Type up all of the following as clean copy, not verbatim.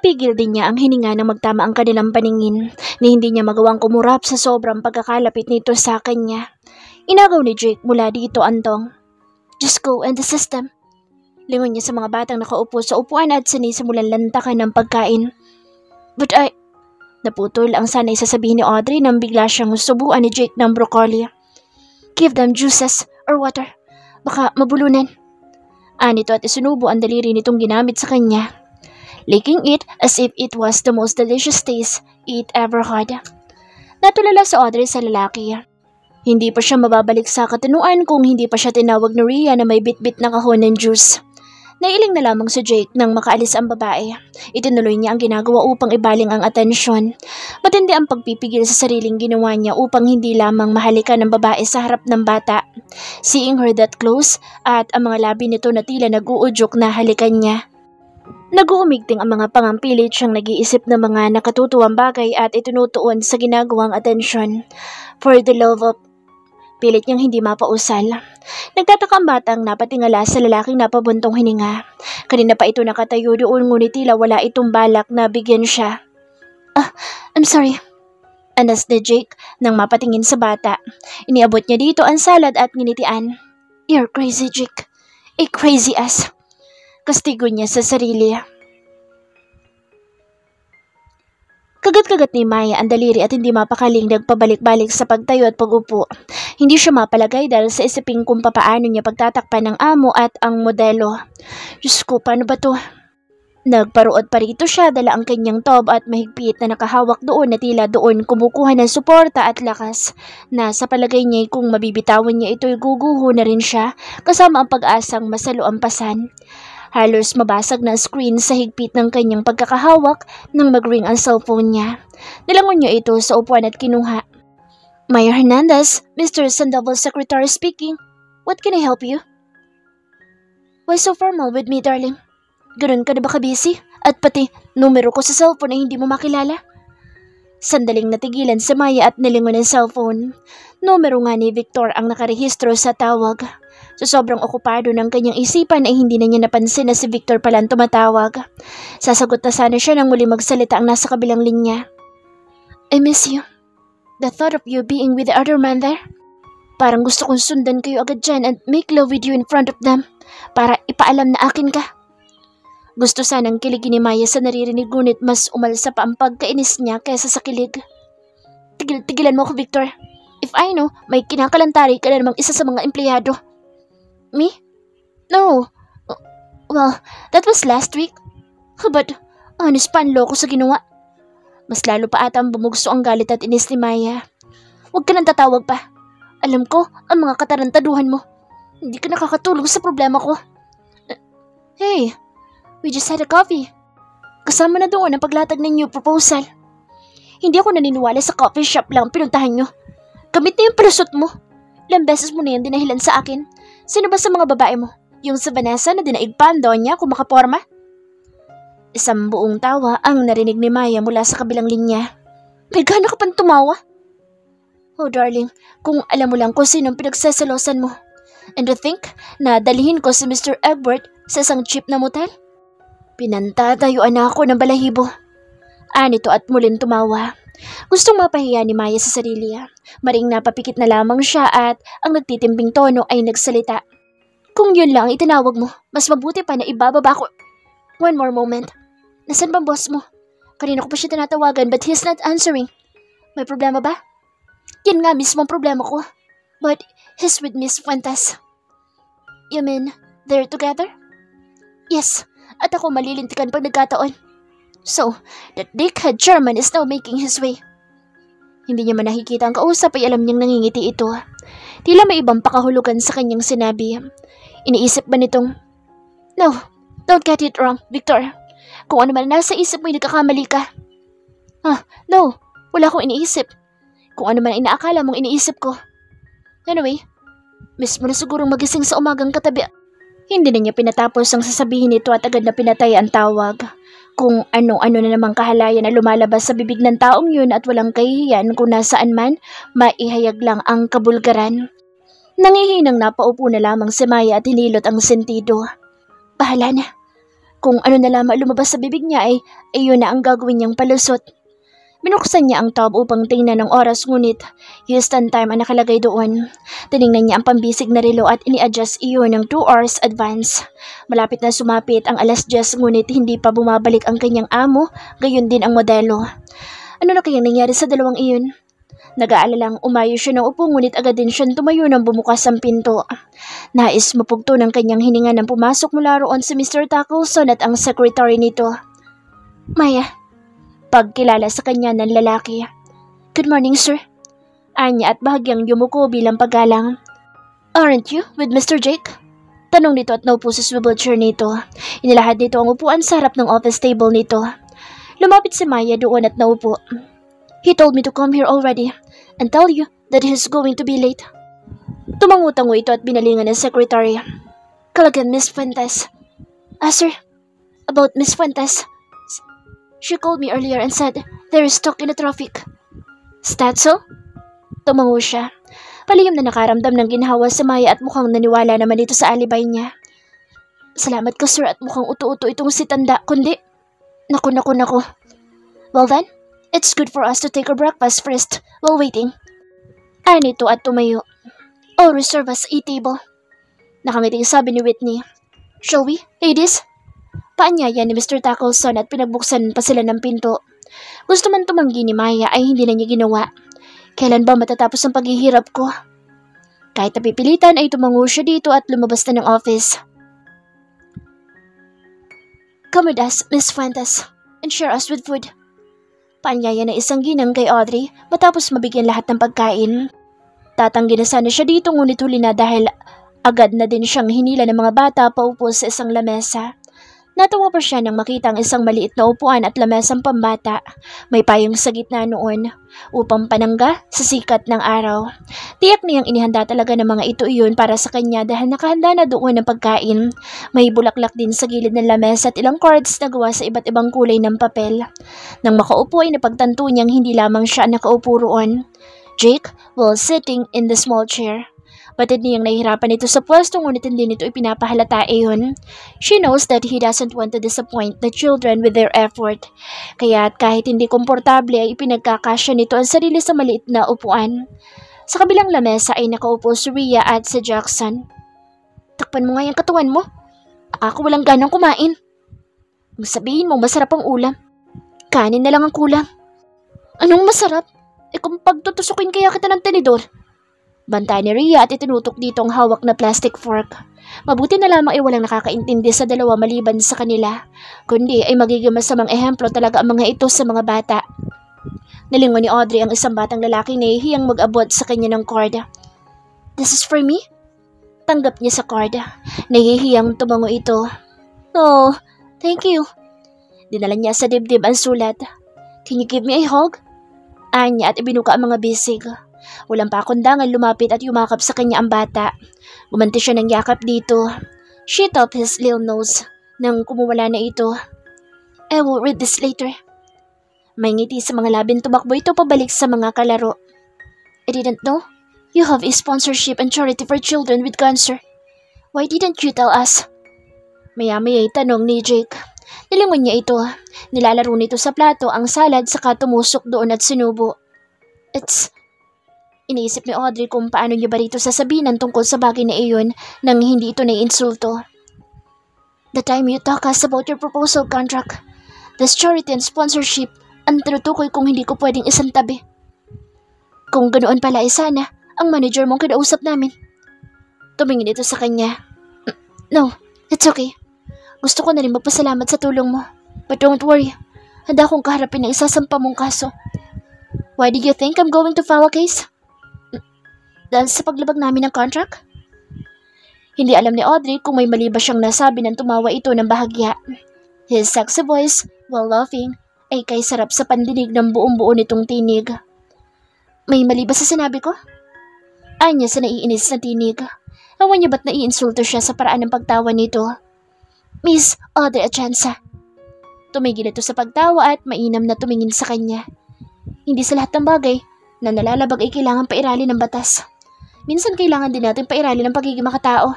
Napigil din niya ang hininga nang magtama ang kanilang paningin na hindi niya magawang kumurap sa sobrang pagkakalapit nito sa kanya. Inagaw ni Jake mula dito, Antong. Just go and the system. Lingon niya sa mga batang nakaupo sa upuan at sinisimulan lantakan ng pagkain. But Naputol ang sanay sasabihin ni Audrey nang bigla siyang subuan ni Jake ng broccoli. Give them juices or water. Baka mabulunan. Anito at isinubo ang daliri nitong ginamit sa kanya, licking it as if it was the most delicious taste it ever had. Natulala si Audrey sa lalaki. Hindi pa siya mababalik sa katinuan kung hindi pa siya tinawag ni Rhea na may bitbit na kahon ng juice. Nailing na lamang si Jake nang makaalis ang babae. Itinuloy niya ang ginagawa upang ibaling ang atensyon. Matindi ang pagpipigil sa sariling ginawa niya upang hindi lamang mahalikan ng babae sa harap ng bata. Seeing her that close at ang mga labi nito na tila nag-uudyok na halikan niya. Nag-uumigting ang mga pangampilit siyang nag-iisip ng mga nakatutuwang bagay at itinutuon sa ginagawang atensyon. For the love of... Pilit niyang hindi mapausal. Nagtataka ang batang napatingala sa lalaking napabuntong hininga. Kanina pa ito nakatayo doon ngunit tila wala itong balak na bigyan siya. I'm sorry. Anas ni Jake nang mapatingin sa bata. Iniabot niya dito ang salad at nginitian. You're crazy, Jake. A crazy ass. Kastigo niya sa sarili. Kagat-kagat ni Maya ang daliri at hindi mapakaling nagpabalik-balik sa pagtayo at pag-upo. Hindi siya mapalagay dahil sa isipin kung papaano niya pagtatakpan ng amo at ang modelo. Diyos ko, paano ba to? Nagparuot pa rito siya dala ang kanyang tob at mahigpit na nakahawak doon na tila doon kumukuha ng suporta at lakas na sa palagay niya kung mabibitawan niya ito'y guguho na rin siya kasama ang pag-asang masalo ang pasan. Halos mabasag na screen sa higpit ng kanyang pagkakahawak nang mag-ring ang cellphone niya. Nilangon niya ito sa upuan at kinuha. Maya Hernandez, Mr. Sandoval's secretary speaking. What can I help you? Why so formal with me, darling? Ganun ka na ba ka-busy? At pati numero ko sa cellphone ay hindi mo makilala? Sandaling natigilan si Maya at nilingon ang cellphone. Numero nga ni Victor ang nakarehistro sa tawag. Sa sobrang okupado ng kanyang isipan ay hindi na niya napansin na si Victor pala ang tumatawag. Sasagot na sana siya nang muli magsalita ang nasa kabilang linya. I miss you. The thought of you being with the other man there. Parang gusto kong sundan kayo agad dyan and make love with you in front of them para ipaalam na akin ka. Gusto sanang kiligin ni Maya sa naririnig ngunit mas umalsa pa ang pagkainis niya kaysa sa kilig. Tigilan mo ako, Victor. If I know, may kinakalantari ka na namang isa sa mga empleyado. Me? No. Well, that was last week. But, honest pa ang loko sa ginawa. Mas lalo pa ata ang bumugso ang galit at inis ni Maya. Huwag ka nang tatawag pa. Alam ko, ang mga katarantaduhan mo. Hindi ka nakakatulong sa problema ko. Hey, we just had a coffee. Kasama na doon ang paglatag ng new proposal. Hindi ako naniniwala sa coffee shop lang pinuntahan nyo. Gamit na yung palusot mo. Ilang beses mo na yan dinahilan sa akin. Sino ba sa mga babae mo? Yung sa Vanessa na dinaig pa ang donya kung makaporma? Isang buong tawa ang narinig ni Maya mula sa kabilang linya. May gana ka pang tumawa? Oh darling, kung alam mo lang kung sinong pinagsasalosan mo. And to think na dalihin ko si Mr. Egbert sa isang cheap na motel? Pinantatayuan na ako ng balahibo. Anito at muling tumawa. Gustong mapahiya ni Maya sa sarili. Maring napapikit na lamang siya at ang nagtitimbing tono ay nagsalita. Kung yun lang itinawag mo, mas mabuti pa na ibababa ko. One more moment. Nasaan bang boss mo? Kanina ko pa siya tinatawagan but he's not answering. May problema ba? Yan nga mismo ang problema ko. But he's with Miss Fuentes. You mean they're together? Yes, at ako malilintikan pag nagkataon. So, that dickhead German is now making his way. Hindi niya man nakikita ang kausap ay alam niyang nangingiti ito. Tila may ibang pakahulugan sa kanyang sinabi. Iniisip ba nitong, No, don't get it wrong, Victor. Kung ano man nasa isip mo ay nagkakamali ka. No, wala akong iniisip. Kung ano man inaakala mong iniisip ko. Anyway, miss mo na sigurong magising sa umagang katabi. Hindi na niya pinatapos ang sasabihin nito at agad na pinatay ang tawag. Kung ano-ano na namang kahalayan na lumalabas sa bibig ng taong yun at walang kahihiyan kung nasaan man, maihayag lang ang kabulgaran. Nangihinang napaupo na lamang si Maya at hinilot ang sentido. Bahala na. Kung ano na lamang lumabas sa bibig niya ay yun na ang gagawin niyang palusot. Binuksan niya ang tab upang tingnan ng oras ngunit Houston time ang nakalagay doon. Tiningnan niya ang pambisig na relo at ini-adjust iyon ng 2 hours advance. Malapit na sumapit ang 10:00 ngunit hindi pa bumabalik ang kanyang amo, gayon din ang modelo. Ano na kayang nangyari sa dalawang iyon? Nag-aalalang umayo siya ng upo ngunit agad din siyang tumayo nang bumukas ang pinto. Nais mapugto ng kanyang hininga nang pumasok mula roon si Mr. Tackleson at ang secretary nito. Maya, pagkilala sa kanya ng lalaki. Good morning, sir. Anya at bahagyang yumuko bilang paggalang. Aren't you with Mr. Jake? Tanong nito at naupo sa swivel chair nito. Inilahad nito ang upuan sa harap ng office table nito. Lumapit si Maya doon at naupo. He told me to come here already and tell you that he's going to be late. Tumangutango ito at binalingan ng secretary. Kalagan, Miss Fuentes. Sir, about Miss Fuentes. She called me earlier and said they're stuck in the traffic. Is that so? Tumango siya. Palihim na nakaramdam ng ginhawa sa Maya at mukhang naniwala naman ito sa alibay niya. Salamat ka, sir, at mukhang uto-uto itong si Tanda, kundi... Naku. Well then, it's good for us to take our breakfast first while waiting. Nito at tumayo. I'll reserve us a table. Nakangiting sabi ni Whitney. Shall we, ladies? Paanyaya ni Mr. Tackleson at pinagbuksan pa sila ng pinto. Gusto man tumanggi ni Maya ay hindi na niya ginawa. Kailan ba matatapos ang paghihirap ko? Kahit napipilitan ay tumango siya dito at lumabas na ng office. Come with us, Miss Fuentes, and share us with food. Paanyaya na isang ginang kay Audrey matapos mabigyan lahat ng pagkain. Tatanggi na sana siya dito ngunit huli na dahil agad na din siyang hinila ng mga bata paupo sa isang lamesa. Natawa pa siya nang makita ang isang maliit na upuan at lamesang pambata. May payong sa gitna noon upang panangga sa sikat ng araw. Tiyak niyang inihanda talaga ng mga ito iyon para sa kanya dahil nakahanda na doon ng pagkain. May bulaklak din sa gilid ng lamesa at ilang cards na gawa sa iba't ibang kulay ng papel. Nang makaupo ay napagtanto niyang hindi lamang siya nakaupo roon. Jake was sitting in the small chair. Batid niyang nahihirapan ito sa pwesto ngunit hindi nito ipinapahalata iyon. She knows that he doesn't want to disappoint the children with their effort. Kaya kahit hindi komportable ay ipinagkakasya nito ang sarili sa maliit na upuan. Sa kabilang lamesa ay nakaupo si Rhea at si Jackson. Takpan mo nga yung katawan mo. Ako walang ganang kumain. Sabihin mo masarap ang ulam. Kanin na lang ang kulang. Anong masarap? Kung pagtutusukin kaya kita ng tinidor. Banta ni Rhea at itinutok dito ang hawak na plastic fork. Mabuti na lamang ay walang nakakaintindi sa dalawa maliban sa kanila. Kundi ay magiging masamang ehemplo talaga ang mga ito sa mga bata. Nalingon ni Audrey ang isang batang lalaking nahihiyang mag-abot sa kanya ng cord. This is for me? Tanggap niya sa cord. Nahihiyang tumango ito. Oh, thank you. Dinala niya sa dibdib ang sulat. Can you give me a hug? Anya at ibinuka ang mga bisig. Walang pakundangan lumapit at yumakap sa kanya ang bata. Gumanti siya ng yakap dito. She tapped his little nose nang kumuwala na ito. I will read this later. May ngiti sa mga labing tumakbo ito pabalik sa mga kalaro. I didn't know. You have a sponsorship and charity for children with cancer. Why didn't you tell us? Maya-maya tanong ni Jake. Nilingon niya ito. Nilalaro nito sa plato ang salad saka tumusok doon at sinubo. Iniisip ni Audrey kung paano niya ba rito sasabihin ang tungkol sa bagay na iyon nang hindi ito naiinsulto. The time you talk us about your proposal contract, this charity and sponsorship, ang tinutukoy kung hindi ko pwedeng isang tabi. Kung ganoon pala ay sana, ang manager mong kinausap namin. Tumingin ito sa kanya. No, it's okay. Gusto ko na rin magpasalamat sa tulong mo. But don't worry, handa akong kaharapin ang isasampa mong kaso. Why did you think I'm going to file a case? Dahil sa paglabag namin ng contract? Hindi alam ni Audrey kung may mali ba siyang nasabi nang tumawa ito ng bahagya. His sexy voice, while laughing, ay kay sarap sa pandinig ng buong-buo nitong tinig. May mali ba sa sinabi ko? Anya sa naiinis na tinig. Awan niya ba't naiinsulto siya sa paraan ng pagtawa nito? Miss Audrey Atienza. Tumigil ito sa pagtawa at mainam na tumingin sa kanya. Hindi sa lahat ng bagay na nalalabag ay kailangan pairali ng batas. Minsan kailangan din natin pairali ng pagiging makatao.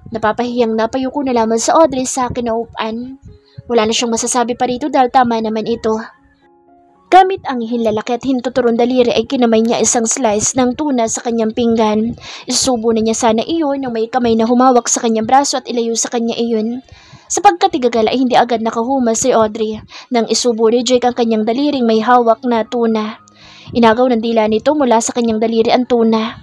Napapahiyang napayuko na lamang sa Audrey sa kinaupan. Wala na siyang masasabi pa rito dahil tama naman ito. Gamit ang hinlalaki at hintuturong daliri ay kinamay niya isang slice ng tuna sa kanyang pinggan. Isubo na niya sana iyon nang may kamay na humawak sa kanyang braso at ilayo sa kanya iyon. Sa pagkatigagal ay hindi agad nakahuma si Audrey nang isubo ni Jake ang kanyang daliring may hawak na tuna. Inagaw ng dila nito mula sa kanyang daliri ang tuna.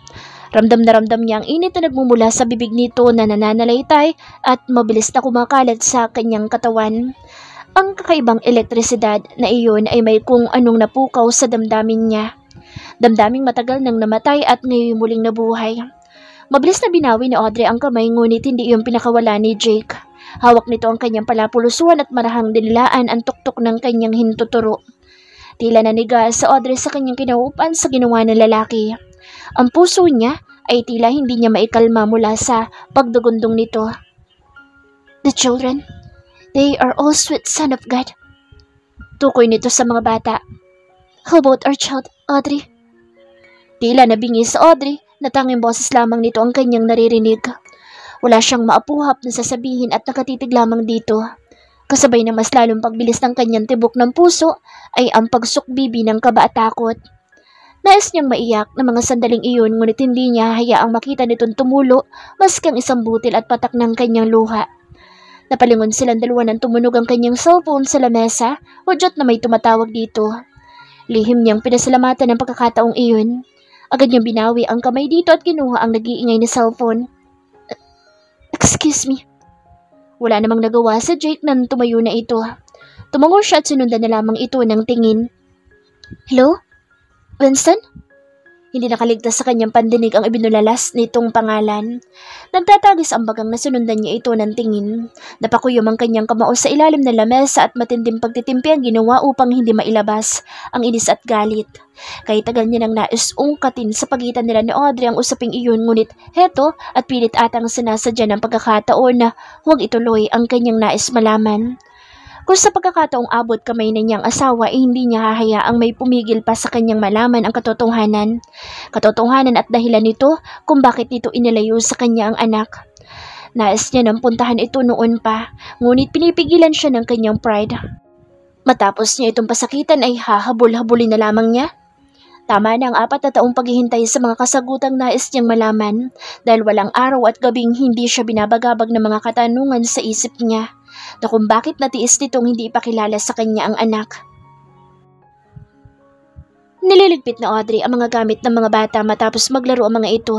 Ramdam na ramdam niya ang init na nagmumula sa bibig nito na nananalaytay at mabilis na kumakalat sa kanyang katawan. Ang kakaibang elektrisidad na iyon ay may kung anong napukaw sa damdamin niya. Damdaming matagal nang namatay at ngayon muling nabuhay. Mabilis na binawi ni Audrey ang kamay ngunit hindi iyon pinakawala ni Jake. Hawak nito ang kanyang palapulusuan at marahang dinilaan ang tuktok ng kanyang hintuturo. Tila naniga sa Audrey sa kanyang kinauupan sa ginawa ng lalaki. Ang puso niya ay tila hindi niya maikalma mula sa pagdugundong nito. The children, they are all sweet son of God. Tukoy nito sa mga bata. How about our child, Audrey? Tila nabingi sa Audrey na tanging boses lamang nito ang kanyang naririnig. Wala siyang maapuhap na sasabihin at nakatitig lamang dito. Kasabay na mas lalong pagbilis ng kanyang tibok ng puso ay ang pagsukbibi ng kaba at takot. Nais niyang maiyak na mga sandaling iyon ngunit hindi niya hayaang makita nitong tumulo maski ang isang butil at patak ng kanyang luha. Napalingon silang dalawa nang tumunog ang kanyang cellphone sa lamesa, hudyat na may tumatawag dito. Lihim niyang pinasalamatan ng pagkakataong iyon. Agad niyang binawi ang kamay dito at kinuha ang nag-iingay na cellphone. Excuse me. Wala namang nagawa sa Jake nang tumayo na ito. Tumango siya at sinundan na lamang ito ng tingin. Hello? Winston? Hindi nakaligtas sa kanyang pandinig ang ibinulalas nitong pangalan. Nagtatagis ang bagang na sinundan niya ito ng tingin. Napakuyom ang kanyang kamao sa ilalim ng lamesa at matinding pagtitimpi ang ginawa upang hindi mailabas ang inis at galit. Kahit tagal niya nang nais ungkatin sa pagitan nila ni Audrey ang usaping iyon ngunit heto at pilit atang sinasadya ng pagkakataon na huwag ituloy ang kanyang nais malaman. Kung sa pagkakataong abot kamay na niyang asawa ay hindi niya hahayaang may pumigil pa sa kanyang malaman ang katotohanan. Katotohanan at dahilan nito kung bakit nito inilayo sa kanya ang anak. Nais niya nang puntahan ito noon pa, ngunit pinipigilan siya ng kanyang pride. Matapos niya itong pasakitan ay hahabol-habulin na lamang niya. Tama na ang 4 na taong paghihintay sa mga kasagutang nais niyang malaman dahil walang araw at gabing hindi siya binabagabag ng mga katanungan sa isip niya na kung bakit natiis nitong hindi ipakilala sa kanya ang anak. Nililigpit na Audrey ang mga gamit ng mga bata matapos maglaro ang mga ito.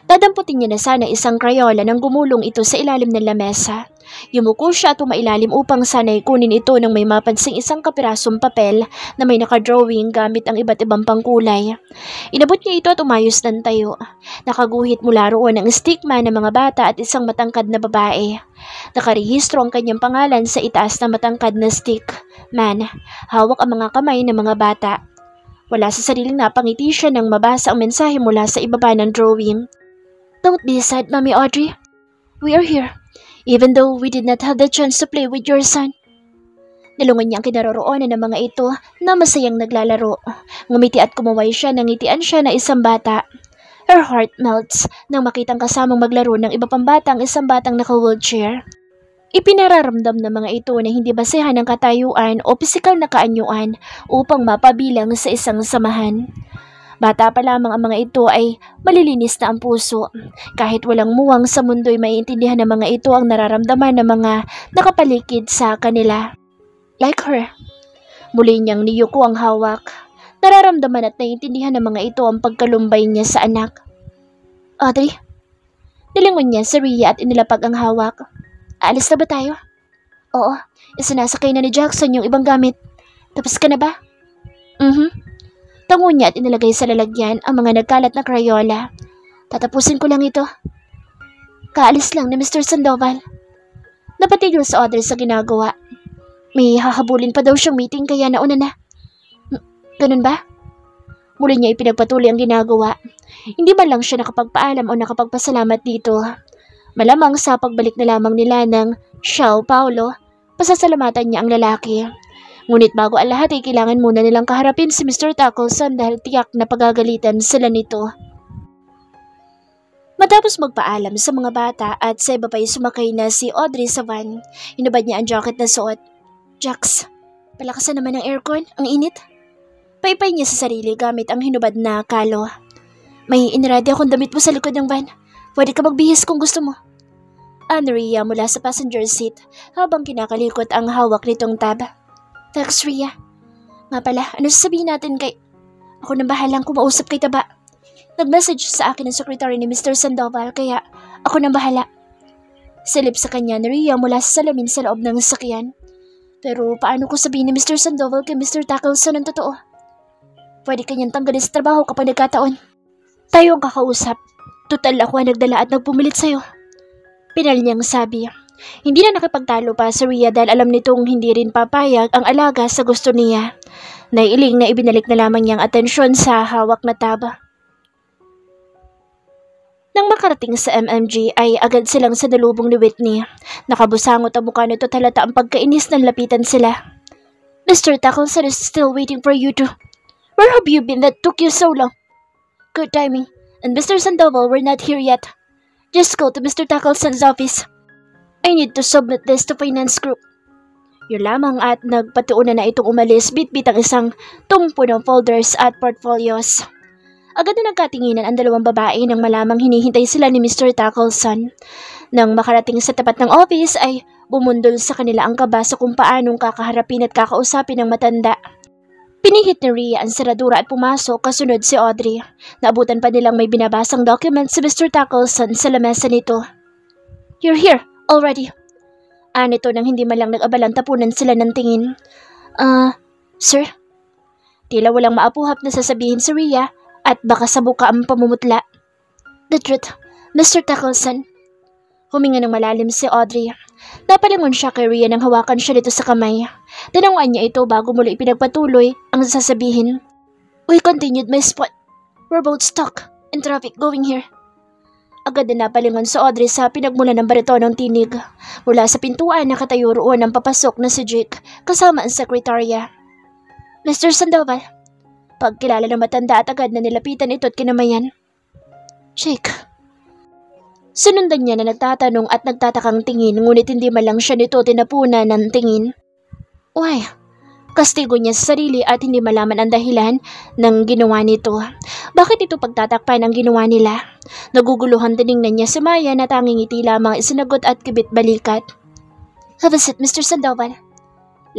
Dadamputin niya na sana isang Crayola nang gumulong ito sa ilalim ng lamesa. Yumuko siya at umailalim upang sana'y kunin ito nang may mapansing isang kapirasong papel na may nakadrawing gamit ang iba't ibang pangkulay. Inabot niya ito at umayos ng tayo. Nakaguhit mula roon ang stigma ng mga bata at isang matangkad na babae. Nakarehistro ang kanyang pangalan sa itaas na matangkad na stick man. Hawak ang mga kamay ng mga bata. Wala sa sariling napangiti siya nang mabasa ang mensahe mula sa ibaba ng drawing. Don't be sad, Mommy Audrey. We are here, even though we did not have the chance to play with your son. Nalungan niya ang kinaroroonan ng mga ito na masayang naglalaro. Ngumiti at kumaway siya nang ngitian siya na isang bata. Her heart melts nang makitang kasamang maglaro ng iba pang bata ang isang batang naka-wheelchair. Ipinararamdam ng mga ito na hindi basehan ng katayuan o pisikal na kaanyuan upang mapabilang sa isang samahan. Bata pa lamang ang mga ito ay malilinis na ang puso. Kahit walang muwang sa mundo'y maiintindihan ng mga ito ang nararamdaman ng mga nakapaligid sa kanila. Like her. Muli niyang niyuko ang hawak. Nararamdaman at naiintindihan ng mga ito ang pagkalumbay niya sa anak. Audrey? Nilingon niya sa Rhea at inilapag ang hawak. Aalis na ba tayo? Oo, isinasakay na ni Jackson yung ibang gamit. Tapos ka na ba? Tango niya at inilagay sa lalagyan ang mga nagkalat na Crayola. Tatapusin ko lang ito. Kaalis lang ni Mr. Sandoval. Napatigil sa Audrey sa ginagawa. May hahabulin pa daw siyang meeting kaya nauna na. Ganun ba? Muli niya ipinagpatuloy ang ginagawa. Hindi man lang siya nakapagpaalam o nakapagpasalamat dito. Malamang sa pagbalik na lamang nila ng Sao Paulo, pasasalamatan niya ang lalaki. Ngunit bago ang lahat ay kailangan muna nilang kaharapin si Mr. Tackleson dahil tiyak na pagagalitan sila nito. Matapos magpaalam sa mga bata at sa iba pa'y sumakay na si Audrey sa van, hinubad niya ang jacket na suot. Jax, palakasan naman ang aircon, ang init. Paypay niya sa sarili gamit ang hinubad na kalo. May iniradi akong damit mo sa likod ng van. Pwede ka magbihis kung gusto mo. Ria mula sa passenger seat habang kinakalikot ang hawak nitong tab. Thanks, Ria. Nga pala, ano sasabihin natin kay... Ako nang bahalang kumausap kay Taba. Nag-message sa akin ang secretary ni Mr. Sandoval kaya ako nang bahala. Silip sa kanya ni Ria mula sa salamin sa loob ng sasakyan. Pero paano ko sabihin ni Mr. Sandoval kay Mr. Tackleson ang totoo? Pwede kanyang tanggalin sa trabaho kapag nagkataon. Tayo ang kakausap. Total ako ang nagdala at nagpumilit sa'yo. Pinal niyang sabi. Hindi na nakipagtalo pa si Ria dahil alam nitong hindi rin papayag ang alaga sa gusto niya. Naiiling na ibinalik na lamang niyang atensyon sa hawak na taba. Nang makarating sa MMG ay agad silang sinalubong ni Whitney. Nakabusangot ang mukha nito at halata ang pagkainis ng lapitan sila. Mr. Tackleson is still waiting for you to... Where have you been that took you so long? Good timing. And Mr. Sandoval, we're not here yet. Just go to Mr. Tackleson's office. I need to submit this to finance group. Yun lamang at nagpatuunan na itong umalis bitbit ang isang tumpo ng folders at portfolios. Agad na nagkatinginan ang dalawang babae nang malamang hinihintay sila ni Mr. Tackleson. Nang makarating sa tapat ng office ay bumundol sa kanila ang kaba sa kung paanong kakaharapin at kakausapin ng matanda. Pinihit ni Ria ang seradura at pumasok kasunod si Audrey. Naabutan pa nilang may binabasang document si Mr. Tackleson sa lamesa nito. You're here already. Nito nang hindi malang nag-abalang tapunan sila ng tingin. Sir? Tila walang maapuhap na sasabihin si Ria at baka sa buka ang pamumutla. The truth, Mr. Tackleson. Huminga ng malalim si Audrey. Napalingon siya kay Ria nang hawakan siya dito sa kamay. Tinanguan niya ito bago muli ipinagpatuloy ang sasabihin. We continued my spot. We're both stuck in traffic going here. Agad na napalingon si Audrey sa pinagmula ng baritonong tinig. Mula sa pintuan nakatayo roon ang papasok na si Jake kasama ang sekretarya. Mr. Sandoval. Pagkilala ng matanda at agad na nilapitan ito at kinamayan. Jake. Sinundan niya na nagtatanong at nagtatakang tingin ngunit hindi malang siya nito tinapunan ng tingin. Why? Kastigo niya sa sarili at hindi malaman ang dahilan ng ginawa nito. Bakit ito pagtatakpan ang ginawa nila? Naguguluhan tiningnan niya si Maya na tanging ngiti lamang isinagot at kibit balikat. Have a seat, Mr. Sandoval.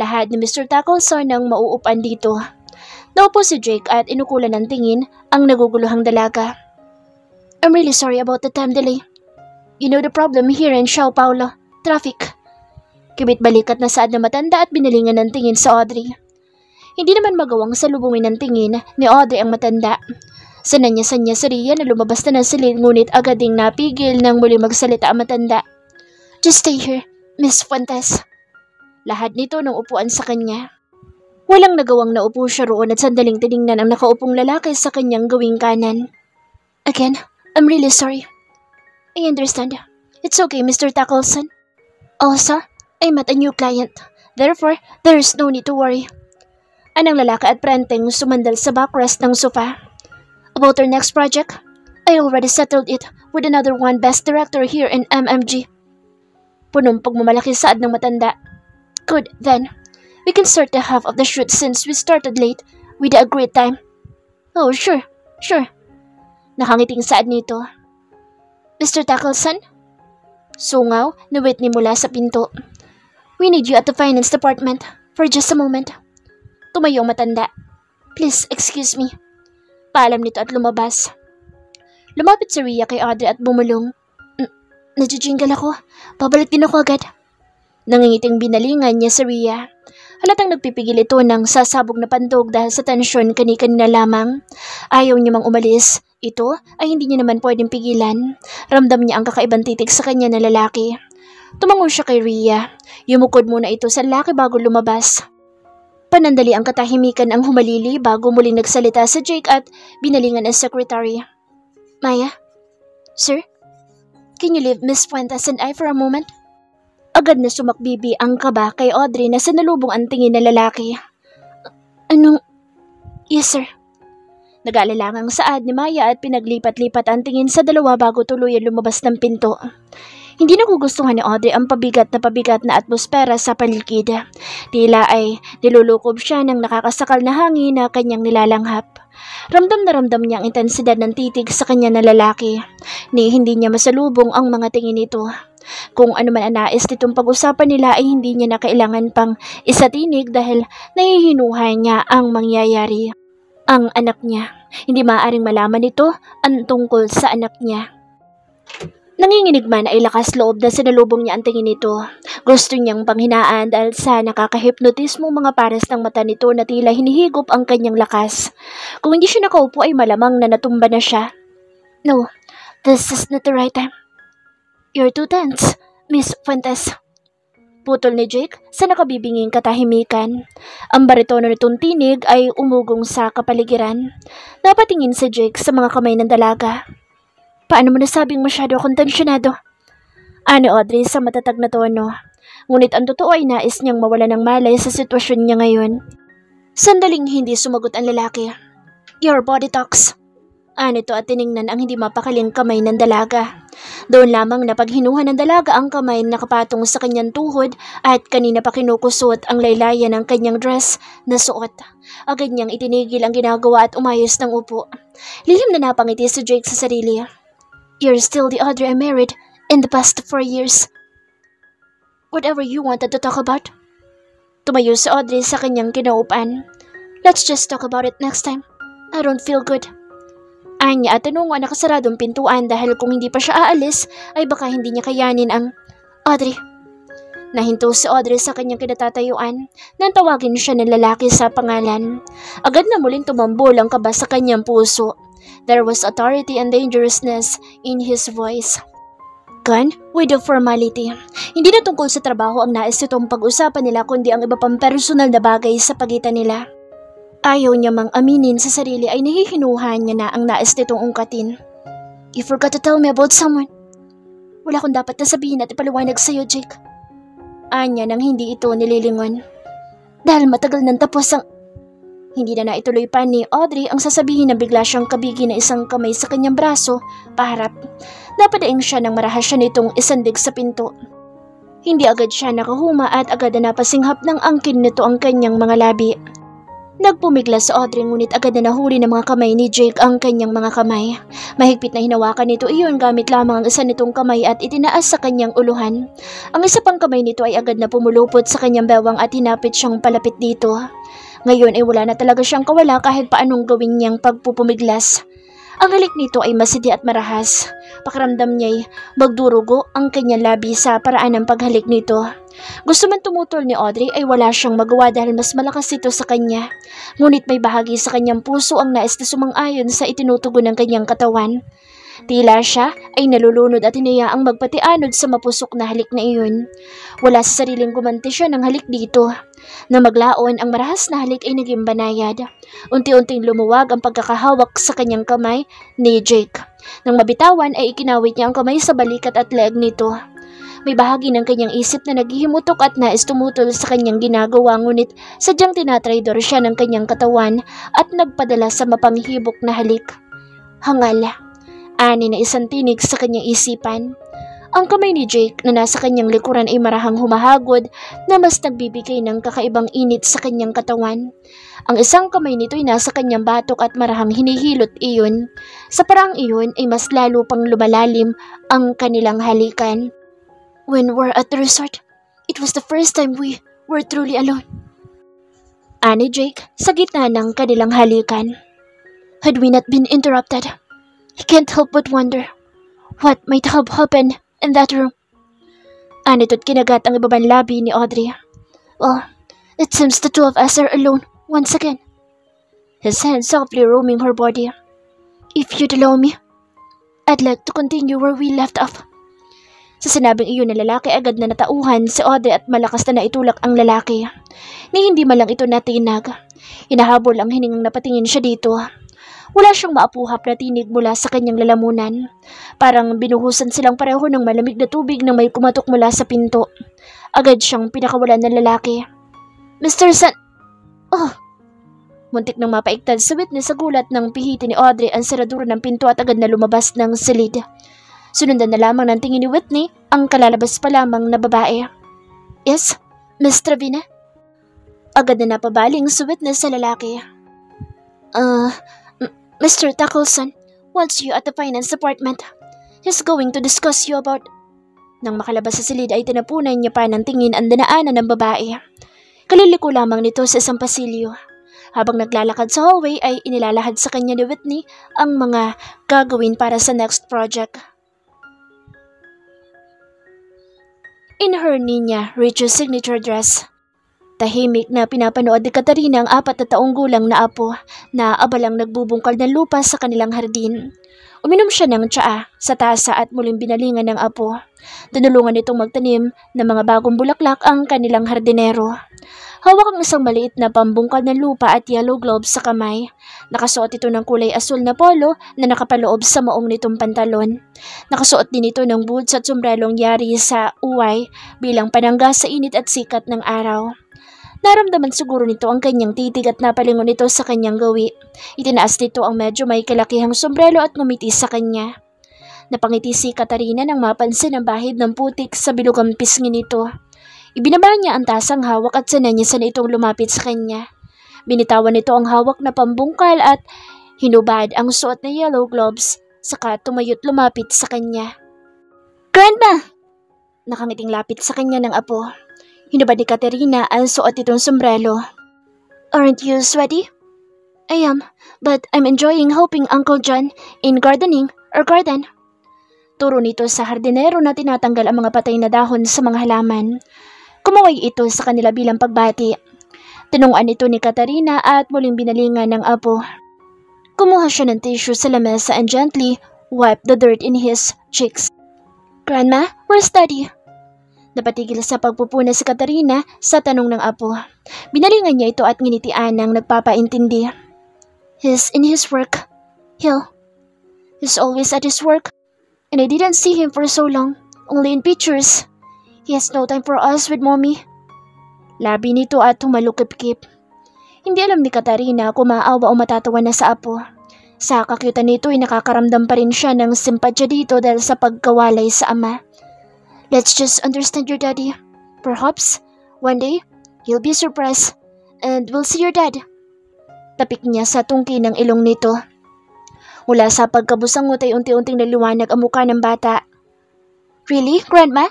Lahat ni Mr. Tackleson ang mauupan dito. Naupo si Jake at inukulan ng tingin ang naguguluhang dalaga. I'm really sorry about the time delay. You know the problem here in Sao Paulo. Traffic. Kibit balikat na saad na matanda at binalingan ng tingin sa Audrey. Hindi naman magawang salubungin ng tingin ni Audrey ang matanda. Sananya-sanya si Ria na lumabas na ng silid ngunit agad ding napigil nang muli magsalita ang matanda. Just stay here, Miss Fuentes. Lahat nito ng upuan sa kanya. Walang nagawang naupo siya roon at sandaling tiningnan ang nakaupong lalaki sa kanyang gawing kanan. Again, I'm really sorry. I understand. It's okay, Mr. Tackleson. Also, I met a new client. Therefore, there is no need to worry. Anang lalaki at prenteng sumandal sa backrest ng sofa. About our next project, I already settled it with another one best director here in MMG. Punong pagmamalaki saad ng matanda. Good, then. We can start the half of the shoot since we started late with the agreed time. Oh, sure. Nakangiting saad nito. Mr. Tackleson? Sungaw ni Whitney mula sa pinto. We need you at the finance department for just a moment. Tumayo ang matanda. Please, excuse me. Paalam nito at lumabas. Lumapit si Ria kay Audrey at bumulong. Nadjijingal ako. Babalik din ako agad. Nangingiting binalingan niya si Ria. Halatang nagpipigil ito ng sasabog na pandog dahil sa tensyon kani-kanina lamang. Ayaw niya mang umalis. Ito ay hindi niya naman pwedeng pigilan. Ramdam niya ang kakaibang titig sa kanya na lalaki. Tumangon siya kay Ria. Yumukod muna ito sa lalaki bago lumabas. Panandali ang katahimikan ang humalili bago muling nagsalita si Jake at binalingan ang secretary. Maya? Sir? Can you leave Miss Fuentes and I for a moment? Agad na sumakbibi ang kaba kay Audrey na sinalubong ang tingin na lalaki. Anong... Yes, sir. Nag-aalalangang saad ni Maya at pinaglipat-lipat ang tingin sa dalawa bago tuluyan lumabas ng pinto. Hindi nagugustuhan ni Audrey ang pabigat na atmosfera sa paligid. Tila ay nilulukob siya ng nakakasakal na hangin na kanyang nilalanghap. Ramdam na ramdam niya ang intensidad ng titig sa kanya na lalaki. Hindi niya masalubong ang mga tingin nito. Kung ano man ang nais nitong pag-usapan nila ay hindi niya na kailangan pang isatinig dahil nahihinuhan niya ang mangyayari. Ang anak niya. Hindi maaaring malaman nito ang tungkol sa anak niya. Nanginginig man ay lakas loob na sinalubong niya ang tingin nito. Gusto niyang panghinaan dahil sa nakakahipnotismo mga pares ng mata nito na tila hinihigop ang kanyang lakas. Kung hindi siya nakaupo ay malamang na natumba na siya. No, this is not the right time. You're too tense, Miss Fuentes. Putol ni Jake sa nakabibinging katahimikan. Ang baritono nitong tinig ay umugong sa kapaligiran. Napatingin si Jake sa mga kamay ng dalaga. Paano mo nasabing masyado akong tensyonado? Ani Audrey sa matatag na tono. Ngunit ang totoo ay nais niyang mawala ng malay sa sitwasyon niya ngayon. Sandaling hindi sumagot ang lalaki. Your body talks. Anito at tiningnan ang hindi mapakaling kamay ng dalaga. Doon lamang na paghinuha ng dalaga ang kamay na nakapatong sa kanyang tuhod at kanina pa kinukusot ang laylayan ng kanyang dress na suot. Agad niyang itinigil ang ginagawa at umayos ng upo. Lihim na napangiti si Jake sa sarili. You're still the Audrey I married in the past 4 years. Whatever you wanted to talk about. Tumayo si Audrey sa kanyang kinaupan. Let's just talk about it next time. I don't feel good. Anya at tinungo ang nakasaradong pintuan dahil kung hindi pa siya aalis ay baka hindi niya kayanin ang Audrey. Nahinto si Audrey sa kanyang kinatatayuan nang tawagin siya ng lalaki sa pangalan. Agad na muling tumambol ang kaba sa kanyang puso. There was authority and dangerousness in his voice. Gone with the formality. Hindi na tungkol sa trabaho ang nais nitong pag-usapan nila kundi ang iba pang personal na bagay sa pagitan nila. Ayaw niya mang aminin sa sarili ay nahihinuhan niya na ang nais nitong ungkatin. You forgot to tell me about someone. Wala akong dapat na sabihin at ipaliwanag sa'yo, Jake. Anya nang hindi ito nililingon. Dahil matagal nang tapos ang... Hindi na naituloy pa ni Audrey ang sasabihin na bigla siyang kabigi na isang kamay sa kanyang braso, paharap. Napadaing siya nang marahas siya nitong isandig sa pinto. Hindi agad siya nakahuma at agad na napasinghap ng angkin nito ang kanyang mga labi. Nagpumigla sa Audrey ngunit agad na nahuli ng mga kamay ni Jake ang kanyang mga kamay. Mahigpit na hinawakan nito iyon gamit lamang ang isa nitong kamay at itinaas sa kanyang uluhan. Ang isa pang kamay nito ay agad na pumulupot sa kanyang bewang at hinapit siyang palapit dito. Ngayon ay wala na talaga siyang kawala kahit paanong gawin niyang pagpupumiglas. Ang halik nito ay masidi at marahas. Pakiramdam niya'y magdurugo ang kanyang labi sa paraan ng paghalik nito. Gusto man tumutol ni Audrey ay wala siyang magawa dahil mas malakas ito sa kanya. Ngunit may bahagi sa kanyang puso ang nais na sumang-ayon sa itinutugon ng kanyang katawan. Tila siya ay nalulunod at hinayaang magpatianod sa mapusok na halik na iyon. Wala sa sariling gumanti siya ng halik dito. Na maglaon ang marahas na halik ay naging banayad. Unti-unting lumuwag ang pagkakahawak sa kanyang kamay ni Jake. Nang mabitawan ay ikinawit niya ang kamay sa balikat at leeg nito. May bahagi ng kanyang isip na naghihimutok at nais tumutol sa kanyang ginagawa ngunit sadyang tinatraidor siya ng kanyang katawan at nagpadala sa mapanghibok na halik. Hangal. Ani na isang tinig sa kanyang isipan. Ang kamay ni Jake na nasa kanyang likuran ay marahang humahagod na mas nagbibigay ng kakaibang init sa kanyang katawan. Ang isang kamay nito ay nasa kanyang batok at marahang hinihilot iyon. Sa paraang iyon ay mas lalo pang lumalalim ang kanilang halikan. When we're at the resort, it was the first time we were truly alone. Ani Jake sa gitna ng kanilang halikan. Had we not been interrupted, I can't help but wonder what might have happened in that room. Anito't kinagat ang ibabang labi ni Audrey. Well, it seems the two of us are alone once again. His hands softly roaming her body. If you'd allow me, I'd like to continue where we left off. Sa sinabing iyon na lalaki agad na natauhan si Audrey at malakas na naitulak ang lalaki. Ni hindi malang ito natinag. Hinahabol ang hiningang napatingin siya dito. Wala siyang maapuhap na tinig mula sa kanyang lalamunan. Parang binuhusan silang pareho ng malamig na tubig na may kumatok mula sa pinto. Agad siyang pinakawalan ng lalaki. Mr. San... Oh! Muntik nang mapaiktad sa witness sa gulat ng pihiti ni Audrey ang seradura ng pinto at agad na lumabas ng silid. Sunundan na lamang ng tingin ni Whitney ang kalalabas pa lamang na babae. Yes, Miss Travina? Agad na napabaling sa witness sa lalaki. Mr. Tackleson wants you at the finance department. He's going to discuss you about... Nang makalabas sa silid ay tinapunan niya pa ng tingin ang dinaanan ng babae. Kaliliko lamang nito sa isang pasilyo. Habang naglalakad sa hallway ay inilalahad sa kanya ni Whitney ang mga gagawin para sa next project. In her Nina Rich's signature dress. Tahimik na pinapanood ni Katarina ang 4 na taong gulang na apo na abalang nagbubungkal ng lupa sa kanilang hardin. Uminom siya ng tsaa sa tasa at muling binalingan ng apo. Tinulungan nitong magtanim ng mga bagong bulaklak ang kanilang hardinero. Hawak ang isang maliit na pambungkal ng lupa at yellow gloves sa kamay. Nakasuot ito ng kulay asul na polo na nakapaloob sa maong nitong pantalon. Nakasuot din ito ng boots at sombrelong yari sa uway bilang panangga sa init at sikat ng araw. Naramdaman siguro nito ang kanyang titig at napalingon ito sa kanyang gawi. Itinaas nito ang medyo may kalakihang sombrero at ngumiti sa kanya. Napangiti si Katarina nang mapansin ang bahid ng putik sa bilugang pisngi nito. Ibinaba niya ang tasang hawak at sananyasan itong lumapit sa kanya. Binitawan nito ang hawak na pambungkal at hinubad ang suot na yellow gloves, saka tumayot lumapit sa kanya. Grandma! Nakangiting lapit sa kanya ng apo. Hinubad ni Katerina ang suot itong sombrero. Aren't you sweaty? I am, but I'm enjoying helping Uncle John in gardening or garden. Turo nito sa hardinero na tinatanggal ang mga patay na dahon sa mga halaman. Kumaway ito sa kanila bilang pagbati. Tinunguan ito ni Katarina at muling binalingan ng apo. Kumuha siya ng tissue sa lamesa and gently wiped the dirt in his cheeks. Grandma, where's Daddy? Napatigil sa pagpupuna si Katarina sa tanong ng apo. Binalingan niya ito at nginitian ng nagpapaintindi. He's in his work. He's always at his work. And I didn't see him for so long, only in pictures. He has no time for us with Mommy. Labi nito at humalukip-kip. Hindi alam ni Katarina kung maawa o matatawa na sa apo. Sa kakyutan nito ay nakakaramdam pa rin siya ng simpatsya dito dahil sa pagkawalay sa ama. Let's just understand your daddy. Perhaps, one day, he'll be surprised and we'll see your dad. Tapik niya sa tungki ng ilong nito. Mula sa pagkabusangot ay unti-unting naliwanag ang mukha ng bata. Really, Grandma?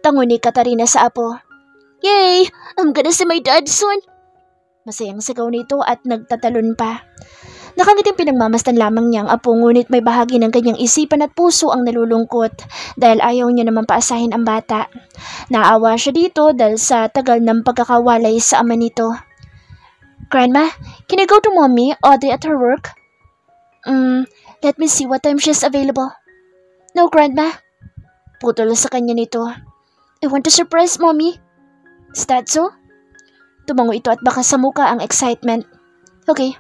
Tango ni Katarina sa apo. Yay! I'm gonna see my dad soon! Masayang sigaw nito at nagtatalon pa. Nakangiting pinagmamasdan lamang niya ang apo ngunit may bahagi ng kanyang isipan at puso ang nalulungkot dahil ayaw niya naman paasahin ang bata. Naawa siya dito dahil sa tagal ng pagkakawalay sa ama nito. Grandma, can I go to Mommy, Audrey at her work? Let me see what time she's available. No, Grandma. Putol sa kanya nito. I want to surprise Mommy. Is that so? Tumango ito at baka sa muka ang excitement. Okay.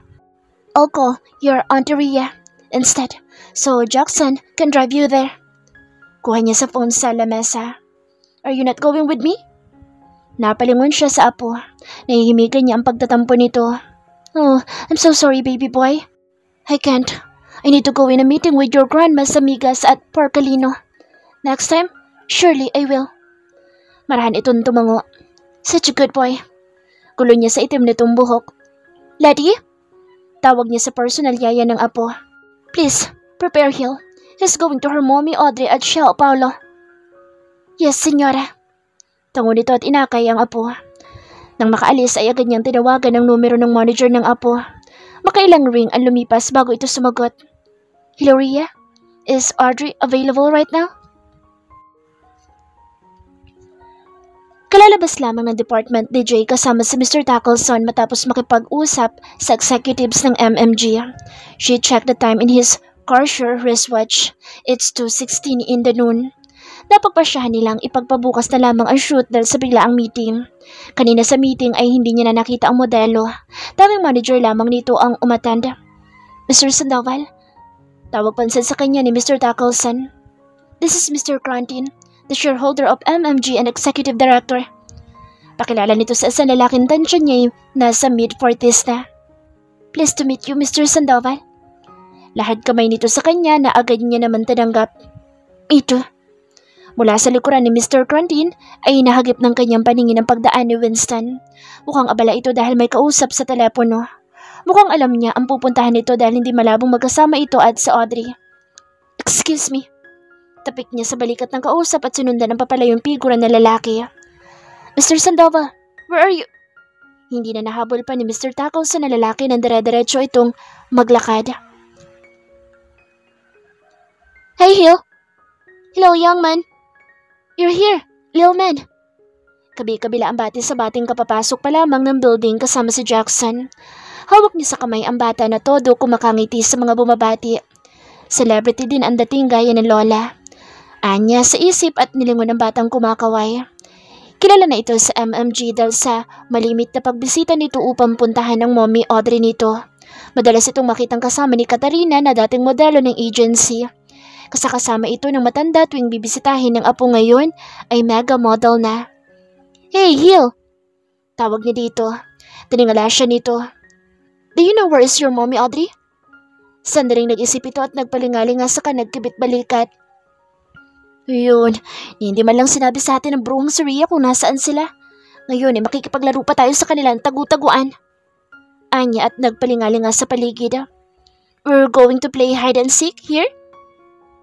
I'll call your Aunt Rhea instead, so Jackson can drive you there. Kuha niya sa phone sa lamesa. Are you not going with me? Napalingon siya sa apo. Nahihimigan niya ang pagtatampo nito. Oh, I'm so sorry, baby boy. I can't. I need to go in a meeting with your grandma's amigas at Porcalino. Next time, surely I will. Marahan itong tumango. Such a good boy. Gulo niya sa itim nitong buhok. Laddie? Tawag niya sa personal yaya ng apo. Please, prepare Hill. He's going to her Mommy Audrey at Shao Paulo. Yes, senyora. Tango nito at inakay ang apo. Nang makaalis ay agad niyang tinawagan ang numero ng manager ng apo. Makailang ring ang lumipas bago ito sumagot. Hello, Rhea? Is Audrey available right now? Kalalabas lamang ng Department DJ kasama si Mr. Tackleson matapos makipag-usap sa executives ng MMG. She checked the time in his Cartier wristwatch. It's 2:16 in the noon. Napagpasyahan nilang ipagpabukas na lamang ang shoot dahil sa biglaang meeting. Kanina sa meeting ay hindi niya na nakita ang modelo. Tanging manager lamang nito ang umattend. Mr. Sandoval? Tawag pansin sa kanya ni Mr. Tackleson. This is Mr. Crantin, the shareholder of MMG and executive director. Pakilala nito sa isang lalaking tansya niya nasa mid-40s na. Pleased to meet you, Mr. Sandoval. Lahad kamay nito sa kanya na agad niya naman tinanggap. Ito. Mula sa likuran ni Mr. Crandin ay nahagip ng kanyang paningin ang pagdaan ni Winston. Mukhang abala ito dahil may kausap sa telepono. Mukhang alam niya ang pupuntahan nito dahil hindi malabong magkasama ito at si Audrey. Excuse me. Tapik niya sa balikat ng kausap at sinundan ng papalayong figura na lalaki. Mr. Sandoval, where are you? Hindi na nahabol pa ni Mr. Tackles na lalaki nang dire-diretso itong maglakad. Hey, Hill! Hello, young man! You're here, little man! Kabi-kabila ang bati sa bating kapapasok pa lamang ng building kasama si Jackson. Hawak niya sa kamay ang bata na todo kumakangiti sa mga bumabati. Celebrity din ang dating gaya ng lola. Anya sa isip at nilingon ng batang kumakaway. Kilala na ito sa MMG dahil sa malimit na pagbisita nito upang puntahan ng mommy Audrey nito. Madalas itong makitang kasama ni Katarina na dating modelo ng agency. Kasakasama ito ng matanda tuwing bibisitahin ng apo ngayon ay mega model na. Hey, Hill! Tawag niya dito. Tiningala siya nito. Do you know where is your mommy, Audrey? Sandaling nag-isip ito at nagpalingalinga sa kanagkibit balikat. Yun, hindi man lang sinabi sa atin ng bruhang si Rhea kung nasaan sila. Ngayon ay makikipaglaro pa tayo sa kanilang tagu-taguan. Anya at nagpalingalinga sa paligid. We're going to play hide and seek here?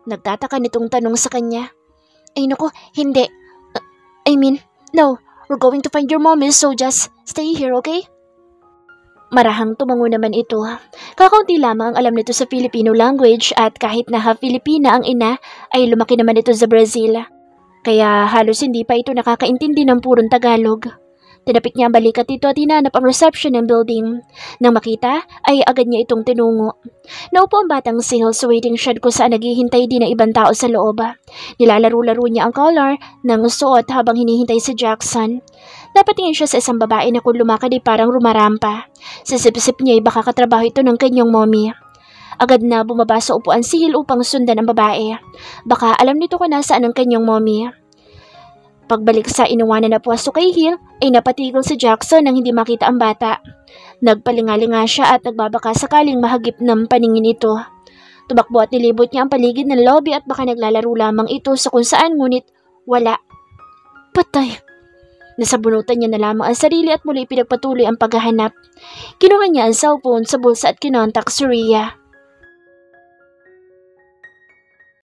Nagtataka nitong tanong sa kanya. Ay naku, hindi. No, we're going to find your mommy so just stay here, okay? Marahang tumango naman ito. Kakaunti lamang ang alam nito sa Filipino language at kahit na half-Filipina ang ina ay lumaki naman ito sa Brazil. Kaya halos hindi pa ito nakakaintindi ng purong Tagalog. Tinapik niya ang balikat ito at hinanap ang reception ng building. Nang makita ay agad niya itong tinungo. Naupo ang batang si Hill sa waiting shed kung saan naghihintay din ng ibang tao sa loob. Nilalaro-laro niya ang collar ng suot habang hinihintay si Jackson. Napatingin siya sa isang babae na kung lumakad ay parang rumarampa. Sa sip-sip niya ay baka katrabaho ito ng kanyang mommy. Agad na bumaba sa upuan si Hill upang sundan ang babae. Baka alam nito kung nasaan ang kanyang mommy. Pagbalik sa inuwanan na pwesto kay Hill ay napatigil si Jackson nang hindi makita ang bata. Nagpalingalinga siya at nagbabaka sakaling mahagip ng paningin ito. Tumakbo at nilibot niya ang paligid ng lobby at baka naglalaro lamang ito sa kung saan ngunit wala. Patay! Nasabunutan niya na lamang ang sarili at muli pinagpatuloy ang paghahanap. Kinuha niya ang cellphone sa bulsa at kinontak si Rhea.